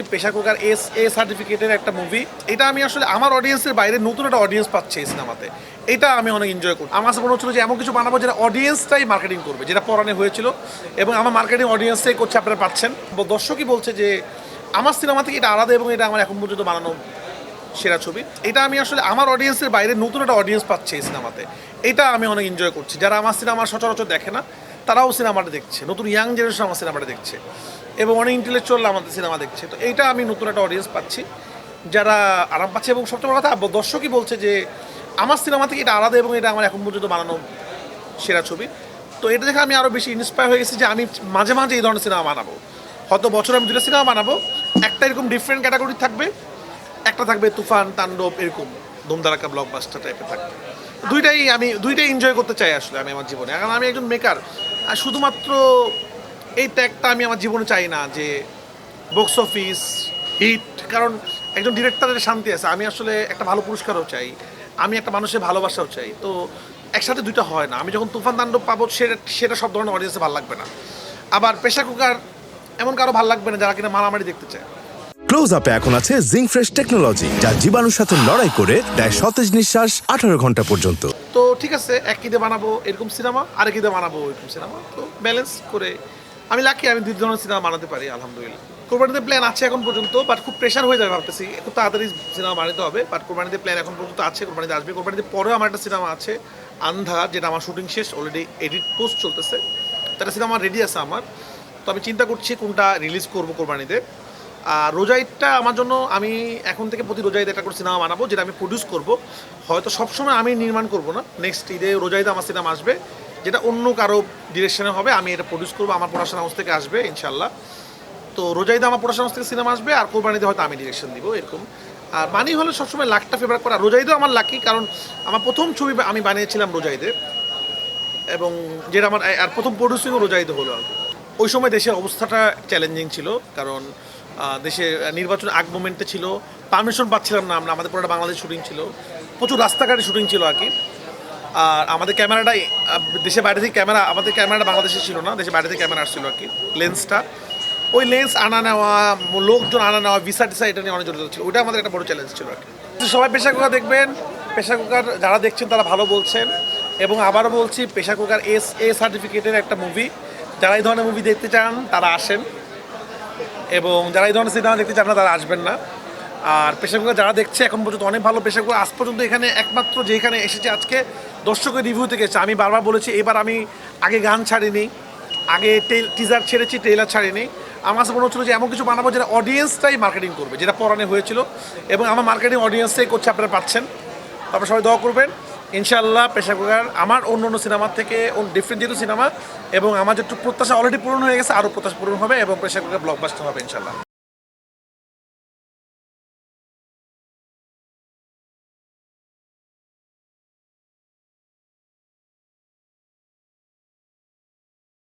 Pressure cooker এ সার্টিফিকেটের একটা movie. এটা আমি আসলে আমার অডিয়েন্সের বাইরে নতুন একটা অডিয়েন্স পাচ্ছি এই সিনেমাতে। এটা আমি অনেক এনজয় করি। আমার কাছে মনে হচ্ছিল যে এমন কিছু বানাবো যেটা অডিয়েন্সটাই মার্কেটিং করবে, যেটা পরানে হয়েছিল, এবং আমার মার্কেটিং অডিয়েন্সটাই করছে, আপনারা পাচ্ছেন। দর্শকই বলছে যে আমার সিনেমা থেকে এটা আলাদা এবং এটা আমার এখন পর্যন্ত বানানো সেরা ছবি। এটা আমি আসলে আমার অডিয়েন্সের বাইরে নতুন একটা অডিয়েন্স পাচ্ছি এই সিনেমাতে। এটা আমি অনেক এনজয় করছি। যারা আমার সিনেমা সচরাচর দেখে না তারাও সিনেমাটা দেখছে, নতুন ইয়াং জেনারেশন আমার সিনেমাটা দেখছে, এবং অনেক ইন্টেলেকচুয়াল আমাদের সিনেমা দেখছে। তো এইটা আমি নতুন একটা অডিয়েন্স পাচ্ছি, যারা আরাম পাচ্ছে। এবং সবচেয়ে বড় কথা, দর্শকই বলছে যে আমার সিনেমা থেকে এটা আলাদা এবং এটা আমার এখন পর্যন্ত বানানো সেরা ছবি। তো এটা দেখে আমি আরও বেশি ইন্সপায়ার হয়ে গেছি যে আমি মাঝে মাঝে এই ধরনের সিনেমা বানাবো। হয়তো বছরে আমি দুটো সিনেমা বানাবো, একটা এরকম ডিফারেন্ট ক্যাটাগরি থাকবে, একটা থাকবে তুফান, তাণ্ডব, এরকম ধুমধারাক্কা ব্লকবাস্টার টাইপের থাকবে। দুইটাই এনজয় করতে চাই আসলে আমি আমার জীবনে। এখন আমি একজন মেকার, আর শুধুমাত্র এই ট্যাগটা আমি আমার জীবনে চাই না যে বক্স অফিস হিট। কারণ একজন ডিরেক্টরের শান্তি আছে, আমি আসলে একটা ভালো পুরস্কারও চাই, আমি একটা মানুষের ভালোবাসাও চাই। তো একসাথে দুইটা হয় না। আমি যখন তুফান তাণ্ডব পাবো সেটা সব ধরনের অডিয়েন্সে ভালো লাগবে না। আবার প্রেসার কুকার এমন কারো ভালো লাগবে না যারা কিনা মারামারি দেখতে চায়। ক্লোজ আপে এখন আছে জিঙ্ক ফ্রেশ টেকনোলজি, যা জীবাণুর সাথে লড়াই করে দেয় সতেজ নিঃশ্বাস 18 ঘন্টা পর্যন্ত। তো ঠিক আছে, এক ঈদে বানাবো এরকম সিনেমা, আরেক ঈদে বানাবো এরকম সিনেমা। তো ব্যালেন্স করে আমি লাকি, আমি দুই ধরনের সিনেমা বানাতে পারি আলহামদুলিল্লাহ। কোরবানিতে প্ল্যান আছে এখন পর্যন্ত, বাট খুব প্রেশার হয়ে যাবে ভাবতেছি, খুব তাড়াতাড়ি সিনেমা বানাতে হবে। বাট কোরবানিতে প্ল্যান এখন পর্যন্ত আছে, কোরবানিতে আসবে। কোরবানিতে পরেও আমার একটা সিনেমা আছে আন্ধার, যেটা আমার শুটিং শেষ, অলরেডি এডিট পোস্ট চলতেছে। একটা সিনেমা রেডি আছে আমার। তো আমি চিন্তা করছি কোনটা রিলিজ করবো কোরবানিতে। আর রোজা ঈদটা আমার জন্য, আমি এখন থেকে প্রতি রোজা ঈদে একটা করে সিনেমা বানাবো, যেটা আমি প্রডিউস করবো। হয়তো সবসময় আমি নির্মাণ করবো না, নেক্সট ঈদে রোজা ঈদে আমার সিনেমা আসবে, যেটা অন্য কারো ডিরেকশনে হবে, আমি এটা প্রডিউস করবো, আমার প্রোডাকশন হাউস থেকে আসবে ইনশাল্লাহ। তো রোজা ঈদে আমার প্রোডাকশন হাউস থেকে সিনেমা আসবে, আর কোরবানিতে হয়তো আমি ডিরেকশন দিব, এরকম। আর মানি হলে সবসময় লাকটা ফেভার করা। রোজা ঈদেও আমার লাকি, কারণ আমার প্রথম ছবি আমি বানিয়েছিলাম রোজা ঈদে, এবং যেটা আমার আর প্রথম প্রডিউসিংও রোজা ঈদে হলো। ওই সময় দেশের অবস্থাটা চ্যালেঞ্জিং ছিল, কারণ দেশে নির্বাচন আগ মোমেন্টে ছিল, পারমিশন পাচ্ছিলাম না আমরা, আমাদের পুরোটা বাংলাদেশ শুটিং ছিল, প্রচুর রাস্তাঘাটে শুটিং ছিল আর কি। আর আমাদের ক্যামেরাটাই দেশের বাইরে থেকে ক্যামেরা, আমাদের ক্যামেরাটা বাংলাদেশে ছিল না, দেশের বাইরে থেকে ক্যামেরা আসছিল আর কি, লেন্সটা। ওই লেন্স আনা নেওয়া, লোকজন আনা নেওয়া, ভিসা টিসা, এটা নিয়ে অনেক জড়িত ছিল। ওইটা আমাদের একটা বড় চ্যালেঞ্জ ছিল আর কি। সবাই প্রেসার কুকার দেখবেন, প্রেসার কুকার যারা দেখছেন তারা ভালো বলছেন, এবং আবারও বলছি প্রেসার কুকার এ সার্টিফিকেটের একটা মুভি। যারা এই ধরনের মুভি দেখতে চান তারা আসেন, এবং যারা এই ধরনের সিনেমা দেখতে চান না তারা আসবেন না। আর প্রেসার কুকার যারা দেখছে এখন পর্যন্ত অনেক ভালো প্রেসার কুকার। আজ পর্যন্ত এখানে একমাত্র যেখানে এসেছে আজকে দর্শকের রিভিউ থেকে এসেছে। আমি বারবার বলেছি, এবার আমি আগে গান ছাড়িনি, আগে টিজার ছেড়েছি, ট্রেলার ছাড়িনি। আমার কাছে মনে হচ্ছিলো যে এমন কিছু বানাবো যেটা অডিয়েন্সটাই মার্কেটিং করবে, যেটা পরানে হয়েছিল, এবং আমার মার্কেটিং অডিয়েন্সটাই করছে, আপনারা পাচ্ছেন। তারপর সবাই দোয়া করবেন ইনশাআল্লাহ। প্রেসার কুকার আমার অন্য সিনেমার থেকে ডিফারেন্ট যেহেতু সিনেমা, এবং আমার যেটুকু প্রত্যাশা অলরেডি পূরণ হয়ে গেছে, আরও প্রত্যাশা পূরণ হবে, এবং প্রেসার কুকার ব্লকবাস্টার হবে ইনশাআল্লাহ।